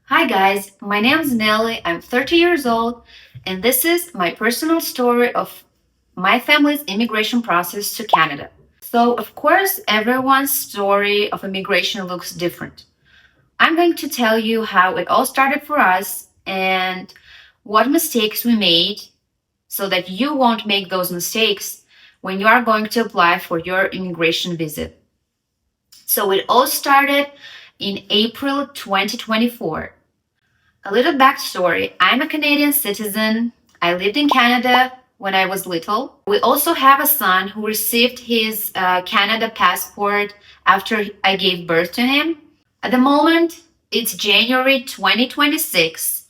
Hi guys, my name is Nelly. I'm 30 years old, and this is my personal story of my family's immigration process to Canada. So, of course, everyone's story of immigration looks different. I'm going to tell you how it all started for us and what mistakes we made so that you won't make those mistakes when you are going to apply for your immigration visa. So, it all started in April 2024. A little backstory. I'm a Canadian citizen. I lived in Canada when I was little. We also have a son who received his Canada passport after I gave birth to him. At the moment, it's January 2026.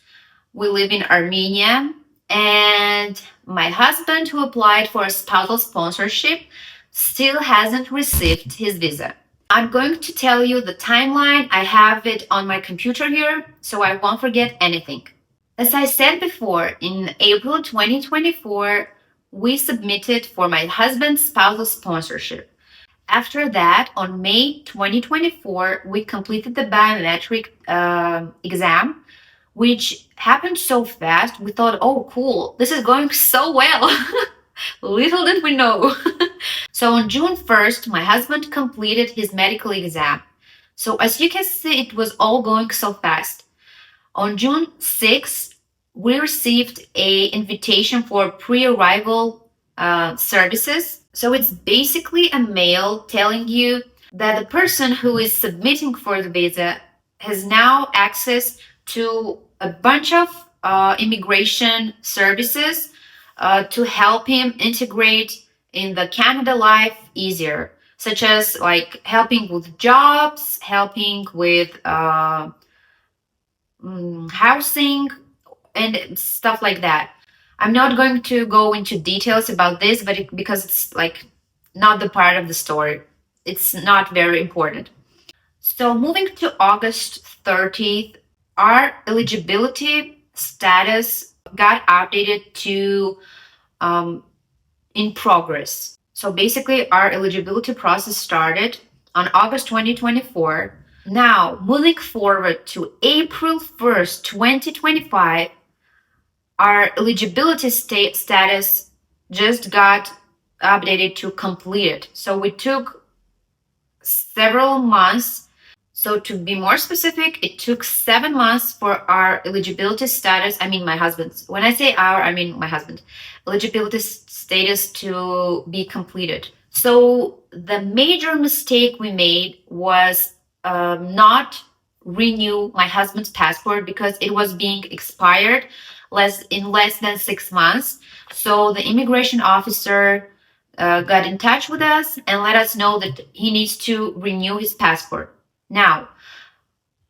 We live in Armenia, and my husband, who applied for a spousal sponsorship, still hasn't received his visa. I'm going to tell you the timeline. I have it on my computer here, so I won't forget anything. As I said before, in April 2024, we submitted for my husband's spousal sponsorship. After that, on May 2024, we completed the biometric exam, which happened so fast. We thought, oh, cool, this is going so well. Little did we know. So on June 1st, my husband completed his medical exam. So as you can see, it was all going so fast. On June 6th, we received a invitation for pre-arrival services. So it's basically a mail telling you that the person who is submitting for the visa has now access to a bunch of immigration services to help him integrate in the Canada life easier, such as like helping with jobs, helping with housing, and stuff like that. I'm not going to go into details about this, but because it's like not the part of the story, it's not very important. So moving to August 30th, our eligibility status got updated to in progress. So basically, our eligibility process started on August 2024. Now, moving forward to April 1st, 2025, our eligibility status just got updated to completed. So we took several months. So to be more specific, it took 7 months for our eligibility status. I mean, my husband's. When I say our, I mean my husband. Eligibility status to be completed. So the major mistake we made was not renew my husband's passport because it was being expired in less than 6 months. So the immigration officer got in touch with us and let us know that he needs to renew his passport. Now,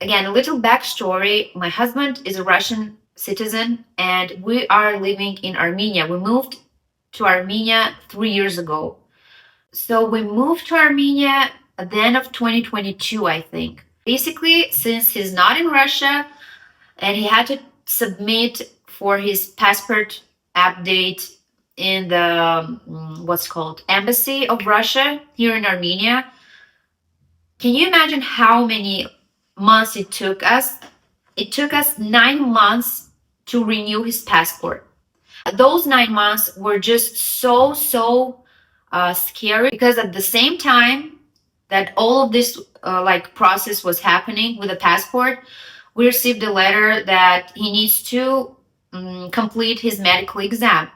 again, a little backstory. My husband is a Russian citizen and we are living in Armenia. We moved to Armenia 3 years ago. So we moved to Armenia at the end of 2022, I think. Basically, since he's not in Russia and he had to submit for his passport update in the what's called embassy of Russia here in Armenia. Can you imagine how many months it took us? It took us 9 months to renew his passport. Those 9 months were just so scary because at the same time that all of this process was happening with the passport, we received a letter that he needs to complete his medical exam.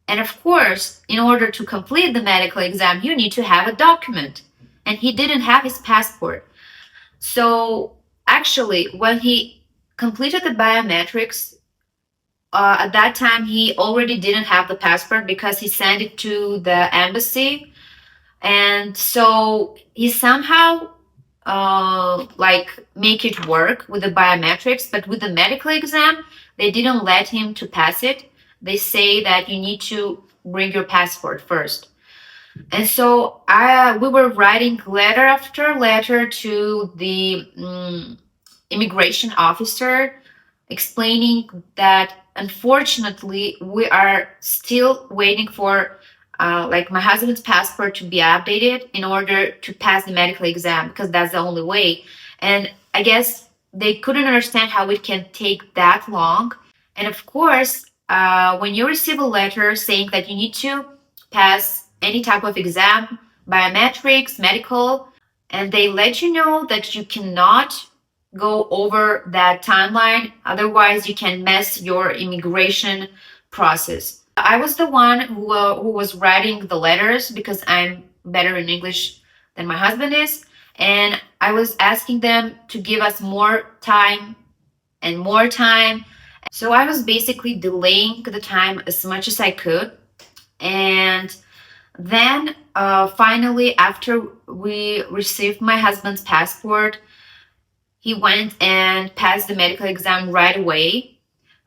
And of course, in order to complete the medical exam, you need to have a document. And he didn't have his passport. So actually, when he completed the biometrics, at that time he already didn't have the passport because he sent it to the embassy. And so he somehow make it work with the biometrics, but with the medical exam, they didn't let him to pass it. They say that you need to bring your passport first. And so we were writing letter after letter to the immigration officer explaining that unfortunately we are still waiting for my husband's passport to be updated in order to pass the medical exam because that's the only way. And I guess they couldn't understand how it can take that long. And of course, when you receive a letter saying that you need to pass any type of exam, biometrics, medical, and they let you know that you cannot go over that timeline, otherwise, you can mess your immigration process. I was the one who was writing the letters because I'm better in English than my husband is. And I was asking them to give us more time and more time. So I was basically delaying the time as much as I could. And then finally, after we received my husband's passport, he went and passed the medical exam right away.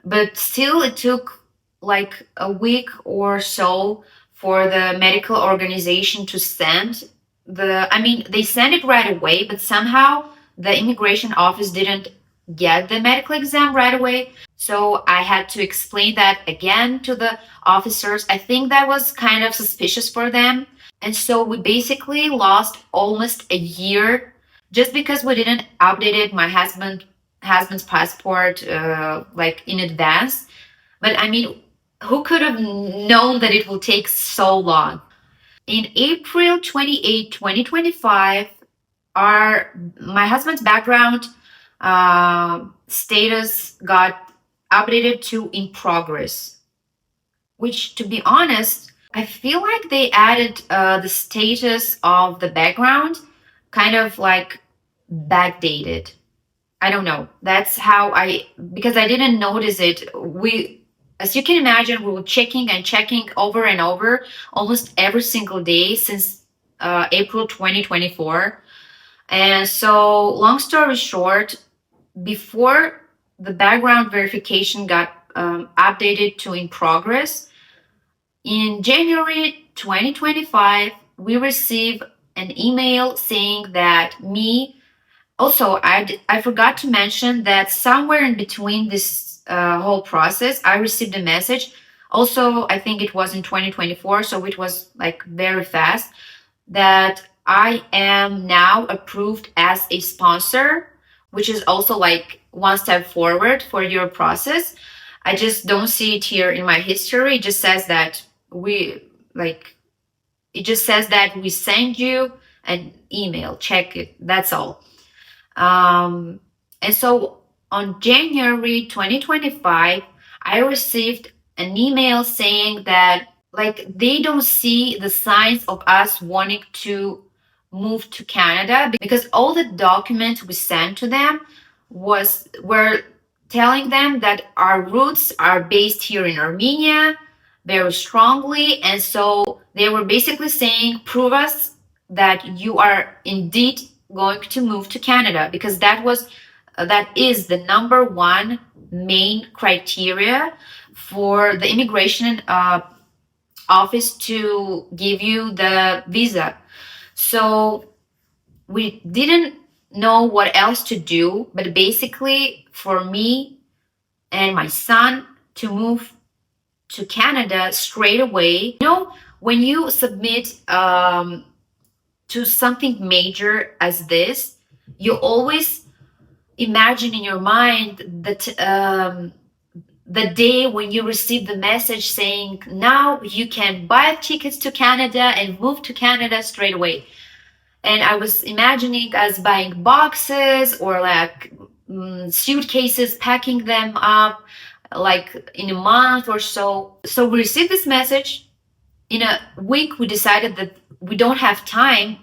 But still, it took like a week or so for the medical organization to send I mean, they sent it right away, but somehow the immigration office didn't get the medical exam right away. So I had to explain that again to the officers. I think that was kind of suspicious for them. And so we basically lost almost a year just because we didn't updated my husband's passport like in advance. But I mean, who could have known that it will take so long? In April 28, 2025, our my husband's background status got updated to in progress, which, to be honest, I feel like they added the status of the background kind of like backdated. I don't know. That's how because I didn't notice it. As you can imagine, we were checking and checking over and over almost every single day since April 2024. And so, long story short, before the background verification got updated to in progress, in January 2025, we received an email saying that also, I forgot to mention that somewhere in between this whole process, I received a message. Also, I think it was in 2024, so it was like very fast, that I am now approved as a sponsor, which is also like one step forward for your process. I just don't see it here in my history. It just says that we send you an email. Check it. That's all. Um, and so on January 2025, I received an email saying that like they don't see the signs of us wanting to move to Canada because all the documents we sent to them were telling them that our roots are based here in Armenia very strongly, and so they were basically saying prove us that you are indeed going to move to Canada, because that is the number one main criteria for the immigration office to give you the visa. So we didn't know what else to do, but basically for me and my son to move to Canada straight away. When you submit to something major as this, you always imagine in your mind that the day when you receive the message saying now you can buy tickets to Canada and move to Canada straight away. And I was imagining us buying boxes or like suitcases, packing them up like in a month or so. So we received this message. In a week, we decided that we don't have time.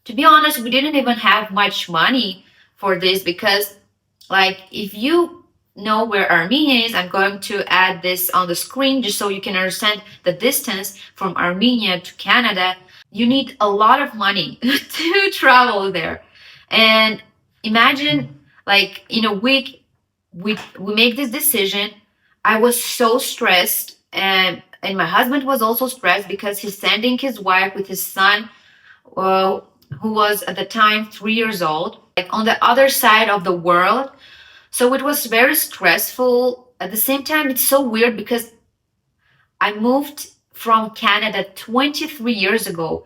To be honest, we didn't even have much money for this because, like, if you know where Armenia is, I'm going to add this on the screen just so you can understand the distance from Armenia to Canada. You need a lot of money to travel there. And imagine, like, in a week, we make this decision. I was so stressed, and my husband was also stressed because he's sending his wife with his son, who was at the time 3 years old, like on the other side of the world. So it was very stressful. At the same time, it's so weird because I moved from Canada 23 years ago.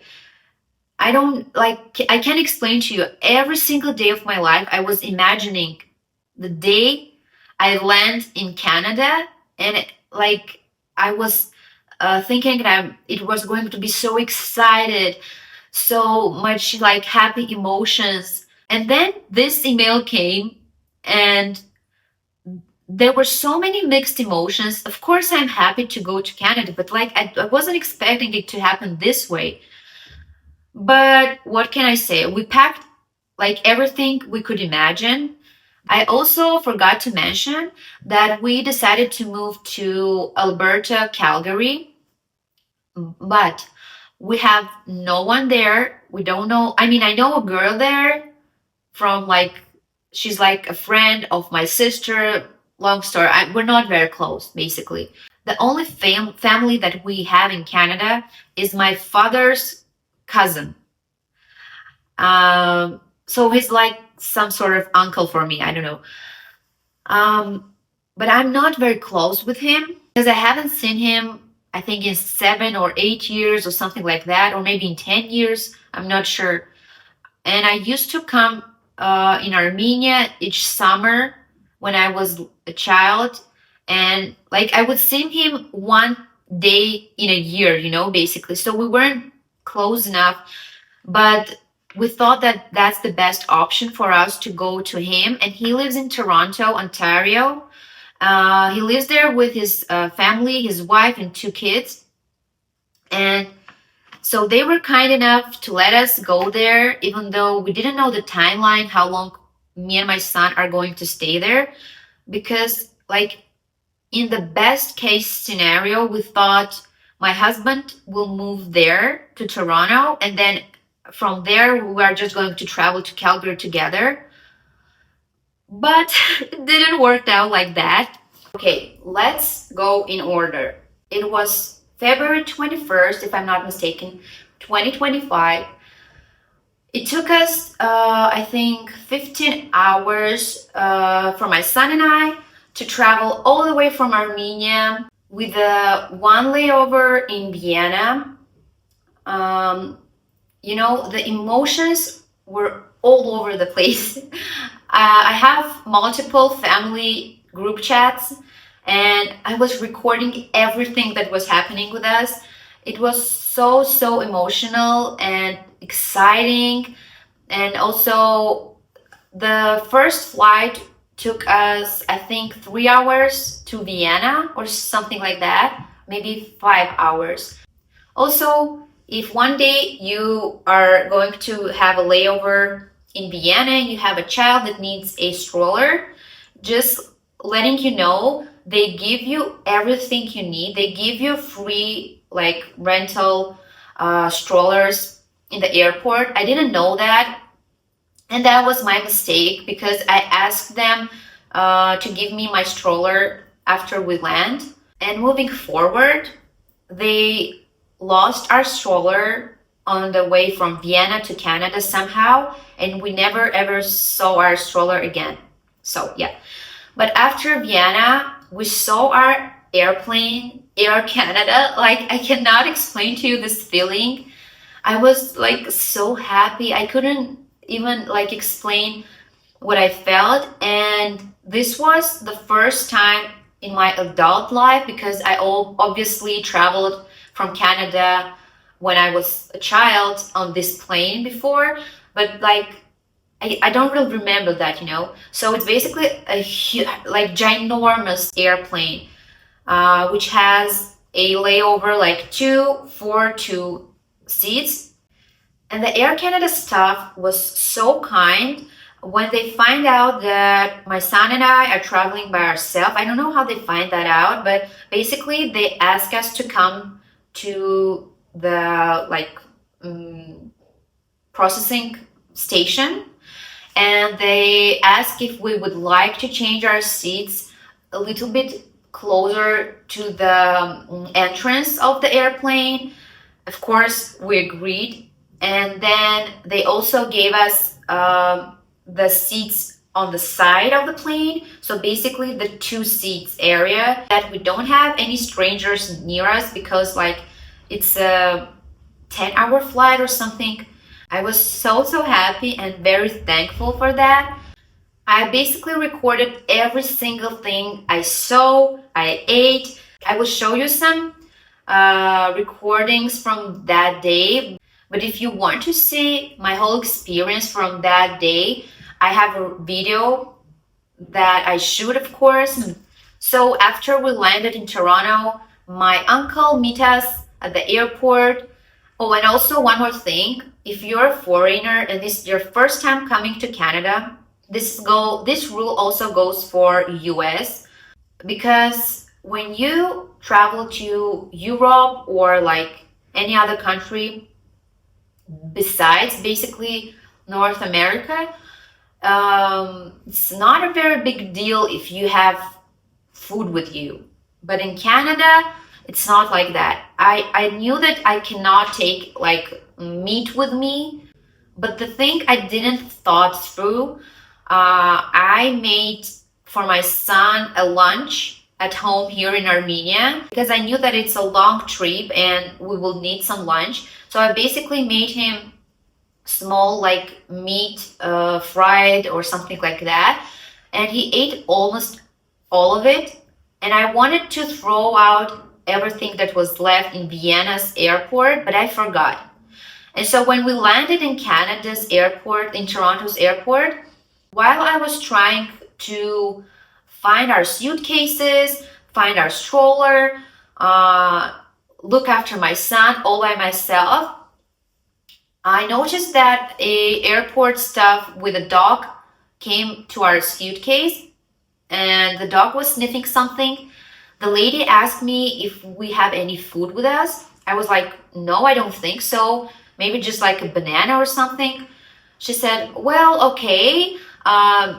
I don't like, I can't explain to you. Every single day of my life, I was imagining the day I land in Canada, and like I was thinking that it was going to be so excited, so much like happy emotions. And then this email came, and there were so many mixed emotions. Of course, I'm happy to go to Canada, but like I wasn't expecting it to happen this way. But what can I say? We packed like everything we could imagine. I also forgot to mention that we decided to move to Alberta, Calgary, but we have no one there. We don't know. I mean, I know a girl there from like, she's like a friend of my sister. Long story. We're not very close, basically. The only family that we have in Canada is my father's cousin. So he's like some sort of uncle for me. I don't know. Um, but I'm not very close with him because I haven't seen him, I think, in 7 or 8 years or something like that, or maybe in 10 years. I'm not sure. And I used to come in Armenia each summer when I was a child. And like I would see him one day in a year, basically. So we weren't close enough, but we thought that that's the best option for us to go to him. And he lives in Toronto, Ontario. He lives there with his family, his wife, and 2 kids. And so they were kind enough to let us go there, even though we didn't know the timeline, how long me and my son are going to stay there. Because, like, in the best case scenario, we thought my husband will move there to Toronto, and then from there, we are just going to travel to Calgary together. But it didn't work out like that. Okay, let's go in order. It was February 21st, if I'm not mistaken, 2025. It took us, I think, 15 hours for my son and I to travel all the way from Armenia with one layover in Vienna. The emotions were all over the place. I have multiple family group chats, and I was recording everything that was happening with us. It was so, so emotional and exciting. And also, the first flight took us, I think, 3 hours to Vienna or something like that, maybe 5 hours. Also, if one day you are going to have a layover in Vienna and you have a child that needs a stroller, just letting you know, they give you everything you need. They give you free like rental strollers in the airport. I didn't know that, and that was my mistake because I asked them to give me my stroller after we land. And moving forward, they lost our stroller on the way from Vienna to Canada somehow, and we never ever saw our stroller again. So yeah. But after Vienna, we saw our airplane, Air Canada. Like, I cannot explain to you this feeling. I was like so happy. I couldn't even like explain what I felt. And this was the first time in my adult life, because I obviously traveled from Canada when I was a child on this plane before, but like I don't really remember that. So it's basically a like ginormous airplane, which has a layover like 2 seats. And the Air Canada staff was so kind. When they find out that my son and I are traveling by ourselves, I don't know how they find that out, but basically they ask us to come to the like processing station, and they ask if we would like to change our seats a little bit closer to the entrance of the airplane. Of course, we agreed. And then they also gave us the seats on the side of the plane. So basically the 2 seats area, that we don't have any strangers near us, because like it's a 10-hour flight or something. I was so, so happy and very thankful for that. I basically recorded every single thing I saw, I ate. I will show you some recordings from that day. But if you want to see my whole experience from that day, I have a video that I shoot, of course. So after we landed in Toronto, my uncle met us at the airport. Oh, and also one more thing. If you're a foreigner and this is your first time coming to Canada, this rule also goes for US, because when you travel to Europe or like any other country besides basically North America, it's not a very big deal if you have food with you. But in Canada, it's not like that. I knew that I cannot take like meat with me, but the thing I didn't thought through, I made for my son a lunch at home here in Armenia because I knew that it's a long trip and we will need some lunch. So I basically made him small like meat fried or something like that, and he ate almost all of it. And I wanted to throw out everything that was left in Vienna's airport, but I forgot. And so when we landed in Canada's airport, in Toronto's airport, while I was trying to find our suitcases, find our stroller, look after my son all by myself, I noticed that a airport staff with a dog came to our suitcase, and the dog was sniffing something. The lady asked me if we have any food with us. I was like, no, I don't think so. Maybe just like a banana or something. She said, well, okay.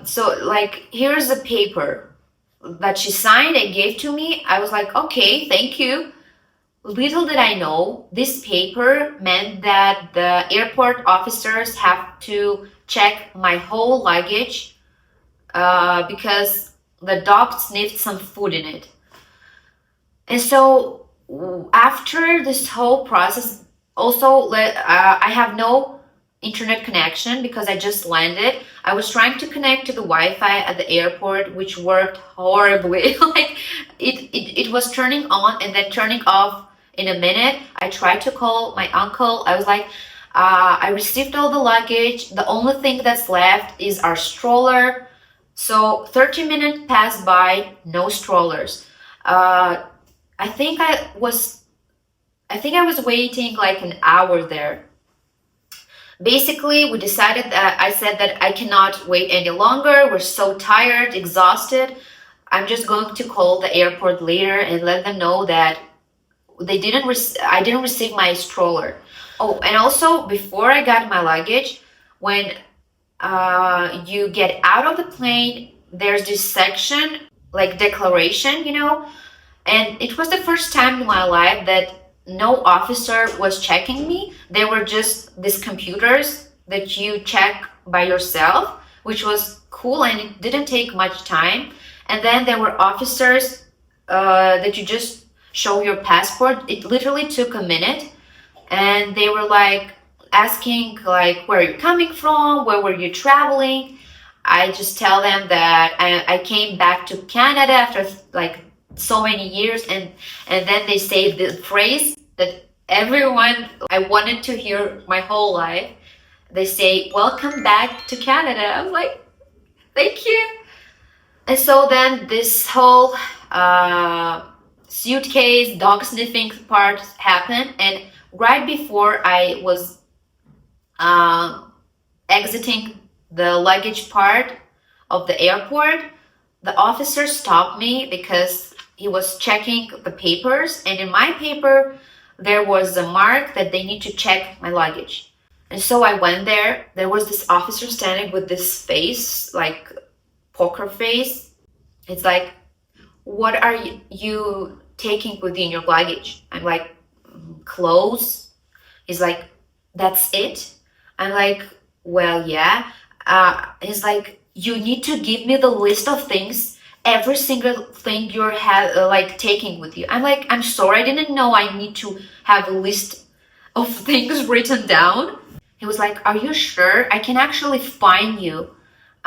So like, here's a paper that she signed and gave to me. I was like, okay, thank you. Little did I know, this paper meant that the airport officers have to check my whole luggage because the dog sniffed some food in it. And so after this whole process, also I have no internet connection because I just landed. I was trying to connect to the Wi-Fi at the airport, which worked horribly. Like it was turning on and then turning off in a minute. I tried to call my uncle. I was like, I received all the luggage. The only thing that's left is our stroller. So 30 minutes passed by, no strollers. I think I was waiting like an hour there. Basically, we decided that I said that I cannot wait any longer. We're so tired, exhausted. I'm just going to call the airport later and let them know that I didn't receive my stroller. Oh, and also before I got my luggage, when you get out of the plane, there's this section like declaration, and it was the first time in my life that no officer was checking me. They were just these computers that you check by yourself, which was cool and it didn't take much time. And then there were officers that you just show your passport. It literally took a minute, and they were like asking like, where are you coming from? Where were you traveling? I just tell them that I came back to Canada after like so many years, and then they say the phrase that everyone I wanted to hear my whole life. They say, welcome back to Canada. I'm like, thank you. And so then this whole suitcase dog sniffing part happened, and right before I was exiting the luggage part of the airport, the officer stopped me because he was checking the papers, and in my paper there was a mark that they need to check my luggage. And so I went there. There was this officer standing with this face, like poker face. It's like, what are you taking within your luggage? I'm like, clothes. He's like, that's it? I'm like, well, yeah. He's like, you need to give me the list of things, every single thing you're like taking with you. I'm like, I'm sorry, I didn't know I need to have a list of things written down. He was like, are you sure? I can actually fine you.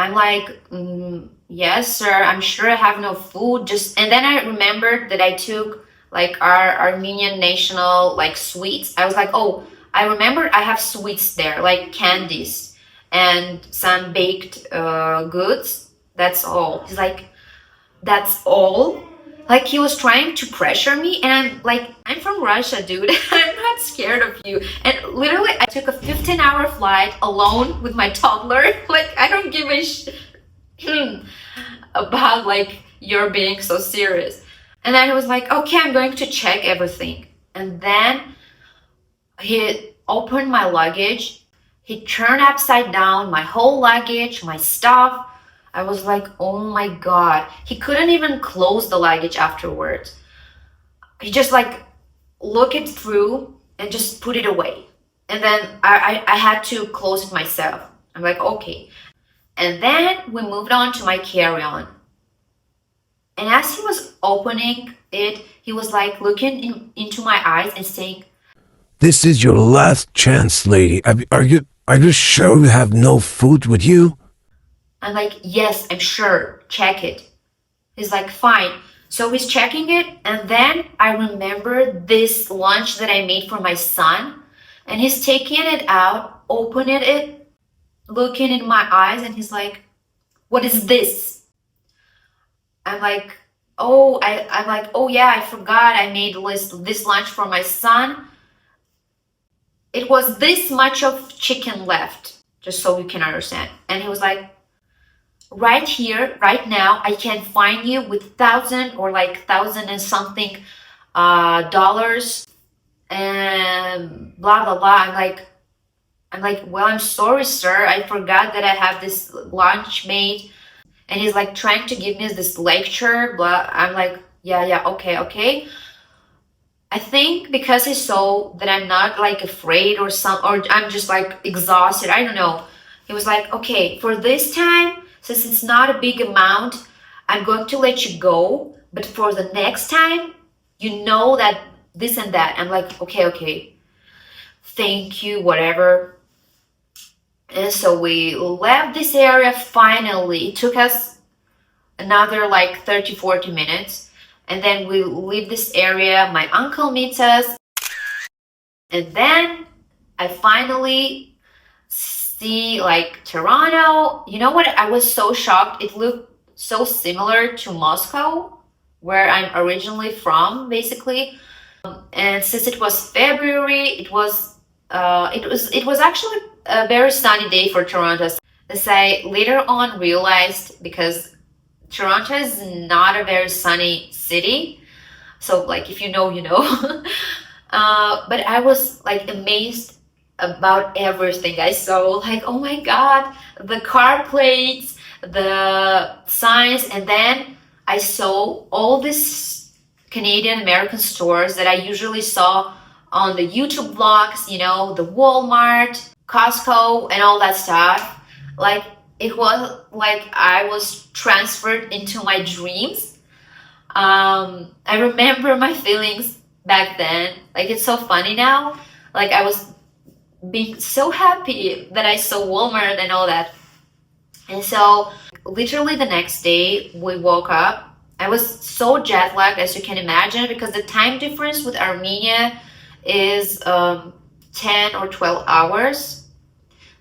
I'm like, yes, sir. I'm sure I have no food. Just and then I remembered that I took like our Armenian national like sweets. I was like, oh, I remembered I have sweets there, like candies and some baked goods. That's all. He's like, that's all. Like he was trying to pressure me, and I'm like, I'm from Russia, dude. I'm not scared of you. And literally, I took a 15-hour flight alone with my toddler. Like I don't give a about like you're being so serious. And then he was like, okay, I'm going to check everything. And then he opened my luggage. He turned upside down my whole luggage, my stuff. I was like, oh my God. He couldn't even close the luggage afterwards. He just like look it through and just put it away. And then I had to close it myself. I'm like, okay. And then we moved on to my carry-on. And as he was opening it, he was like looking into my eyes and saying, This is your last chance, lady. Are you sure you have no food with you? I'm like, yes, I'm sure. Check it. He's like, fine. So he's checking it. And then I remember this lunch that I made for my son. And he's taking it out, opening it, looking in my eyes. And he's like, what is this? I'm like, I'm like, oh yeah, I forgot I made this lunch for my son. It was this much of chicken left, just so you can understand. And he was like, right here, right now, I can find you with thousand or like thousand and something dollars and blah blah blah. I'm like, well, I'm sorry, sir. I forgot that I have this lunch made. And he's like trying to give me this lecture, blah. I'm like, yeah, okay. I think because he saw that I'm not like afraid or I'm just like exhausted. I don't know. He was like, okay, for this time, since it's not a big amount, I'm going to let you go. But for the next time, you know that this and that. I'm like, okay. Thank you, whatever. And so we left this area finally. It took us another like 30, 40 minutes. And then we leave this area. My uncle meets us. And then I finally see like Toronto. You know what? I was so shocked. It looked so similar to Moscow, where I'm originally from, basically. And since it was February, it was actually a very sunny day for Toronto. As I later on realized, because Toronto is not a very sunny city. So like if you know, you know. But I was like amazed about everything I saw. Like, oh my God, the car plates, the signs, and then I saw all these Canadian American stores that I usually saw on the YouTube vlogs, you know, the Walmart, Costco, and all that stuff. Like it was like I was transferred into my dreams. I remember my feelings back then. Like it's so funny now. Like I was being so happy that I saw Walmart and all that. And so literally the next day we woke up. I was so jet lagged, as you can imagine, because the time difference with Armenia is 10 or 12 hours.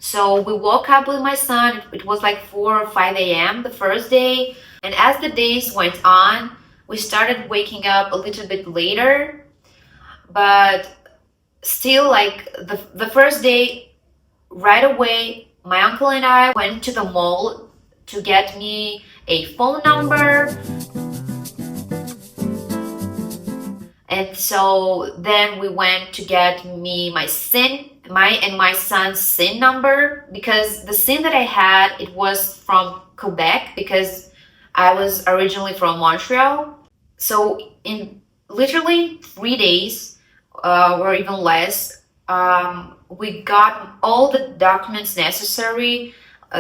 So we woke up with my son. It was like 4 or 5 a.m. the first day. And as the days went on, we started waking up a little bit later. But still, like the first day, right away, my uncle and I went to the mall to get me a phone number. And so then we went to get me my my son's SIN number, because the SIN that I had, it was from Quebec, because I was originally from Montreal. So in literally 3 days, or even less, we got all the documents necessary,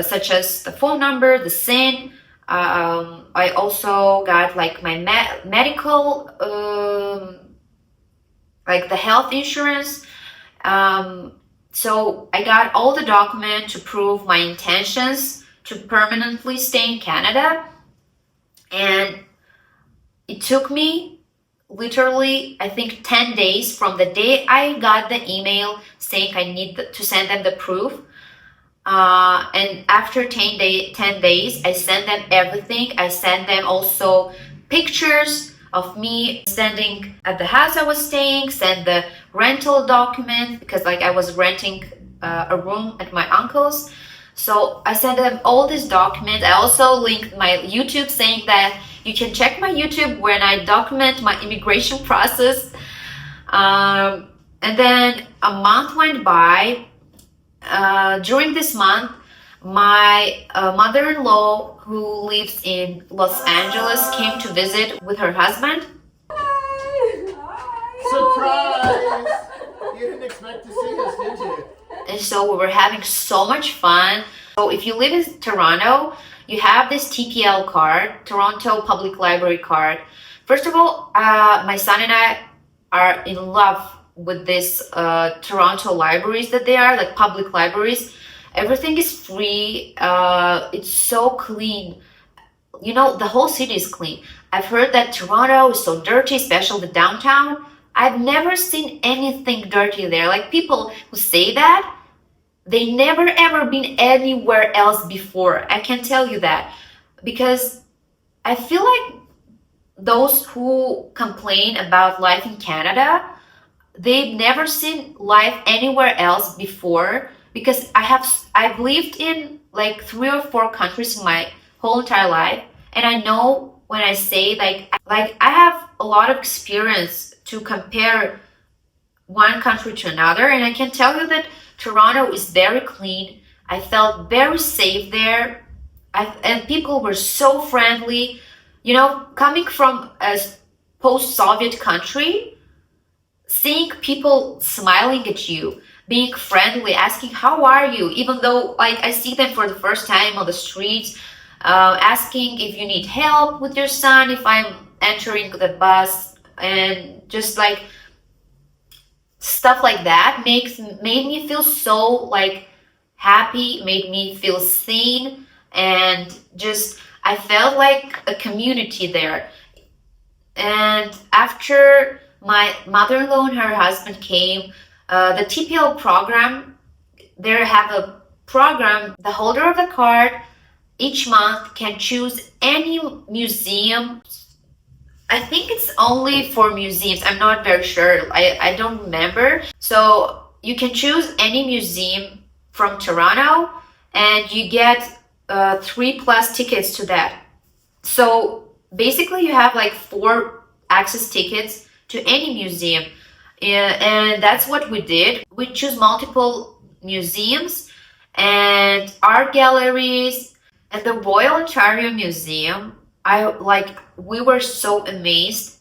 such as the phone number, the SIN. I also got like my medical, like the health insurance. So I got all the documents to prove my intentions to permanently stay in Canada. And it took me literally, I think, 10 days from the day I got the email saying I need to send them the proof. And after 10 days, I sent them everything. I sent them also pictures of me standing at the house I was staying, sent the rental document because like I was renting a room at my uncle's. So I sent them all these documents. I also linked my YouTube saying that you can check my YouTube when I document my immigration process. And then a month went by. During this month, my mother-in-law, who lives in Los Angeles, came to visit with her husband. Surprise! You didn't expect to see us, did you? And so we were having so much fun. So if you live in Toronto, you have this TPL card, Toronto Public Library card. First of all, my son and I are in love with this Toronto libraries that they are, like public libraries. Everything is free. It's so clean. You know, the whole city is clean. I've heard that Toronto is so dirty, especially the downtown. I've never seen anything dirty there. Like people who say that, they never ever been anywhere else before. I can tell you that. Because I feel like those who complain about life in Canada, they've never seen life anywhere else before, because I've lived in like 3 or 4 countries in my whole entire life, and I know when I say like I have a lot of experience to compare one country to another, and I can tell you that Toronto is very clean. I felt very safe there. And people were so friendly. You know, coming from a post-Soviet country, seeing people smiling at you, being friendly, asking how are you, even though like I see them for the first time on the streets, asking if you need help with your son, if I'm entering the bus, and just like stuff like that made me feel so like happy, made me feel seen, and just I felt like a community there. And after my mother-in-law and her husband came, the TPL program, they have a program, the holder of the card each month can choose any museum. I think it's only for museums. I'm not very sure. I don't remember. So you can choose any museum from Toronto and you get 3+ tickets to that. So basically you have like 4 access tickets to any museum. And that's what we did. We choose multiple museums and art galleries. At the Royal Ontario Museum, we were so amazed.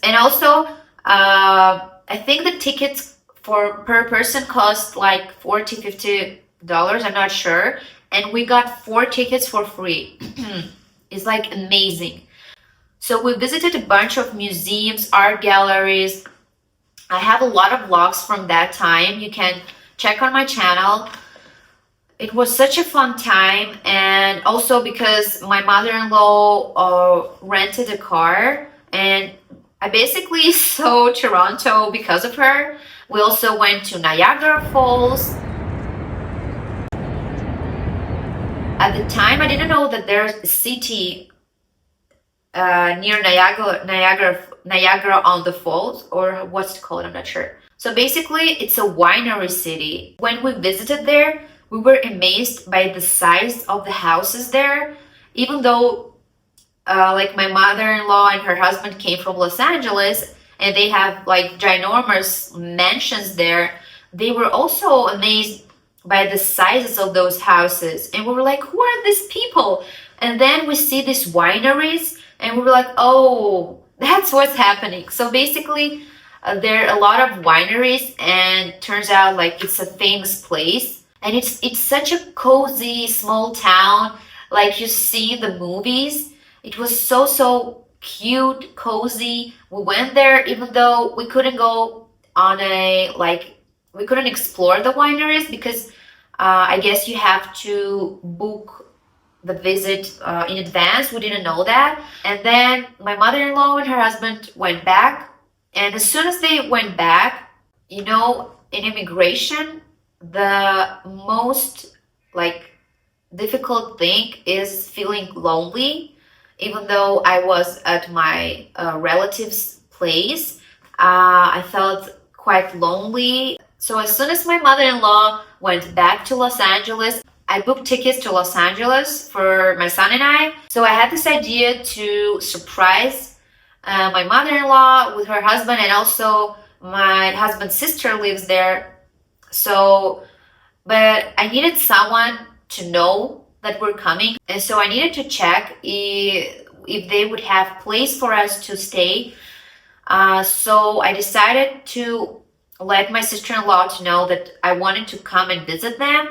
And also, I think the tickets per person cost like $40-50. I'm not sure. And we got 4 tickets for free. It's like amazing. So we visited a bunch of museums, art galleries. I have a lot of vlogs from that time. You can check on my channel. It was such a fun time, and also because my mother-in-law rented a car, and I basically saw Toronto because of her. We also went to Niagara Falls. At the time, I didn't know that there's a city near Niagara on the Falls, or what's it called, I'm not sure. So basically, it's a winery city. When we visited there, we were amazed by the size of the houses there. Even though like my mother-in-law and her husband came from Los Angeles and they have like ginormous mansions there, they were also amazed by the sizes of those houses. And we were like, who are these people? And then we see these wineries and we were like, oh, that's what's happening. So basically, there are a lot of wineries, and turns out like it's a famous place, and it's such a cozy small town, like you see the movies. It was so cute, cozy. We went there even though we couldn't go on a like we couldn't explore the wineries because I guess you have to book the visit in advance. We didn't know that. And then my mother-in-law and her husband went back. And as soon as they went back, you know, in immigration, the most like difficult thing is feeling lonely. Even though I was at my relative's place, I felt quite lonely. So as soon as my mother-in-law went back to Los Angeles, I booked tickets to Los Angeles for my son and I. So I had this idea to surprise my mother-in-law with her husband, and also my husband's sister lives there. So, but I needed someone to know that we're coming, and so I needed to check if they would have place for us to stay. So I decided to let my sister-in-law to know that I wanted to come and visit them.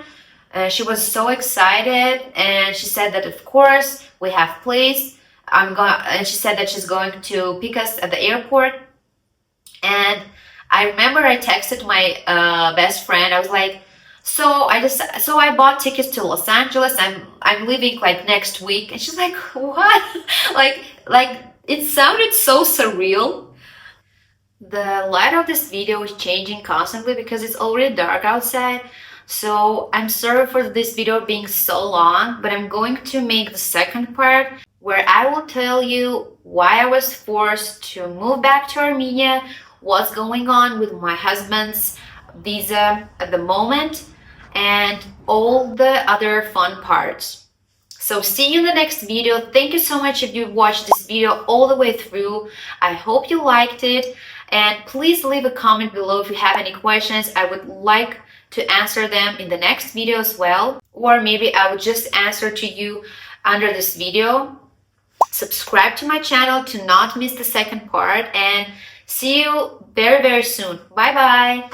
She was so excited, and she said that of course we have place. And she said that she's going to pick us at the airport. And I remember I texted my best friend. I was like, so I bought tickets to Los Angeles. I'm leaving like next week. And she's like, what? like it sounded so surreal. The light of this video is changing constantly because it's already dark outside. So I'm sorry for this video being so long, but I'm going to make the second part where I will tell you why I was forced to move back to Armenia, what's going on with my husband's visa at the moment, and all the other fun parts. So see you in the next video. Thank you so much if you watched this video all the way through. I hope you liked it. And please leave a comment below if you have any questions. I would like to answer them in the next video as well. Or maybe I would just answer to you under this video. Subscribe to my channel to not miss the second part. And see you very, very soon. Bye bye.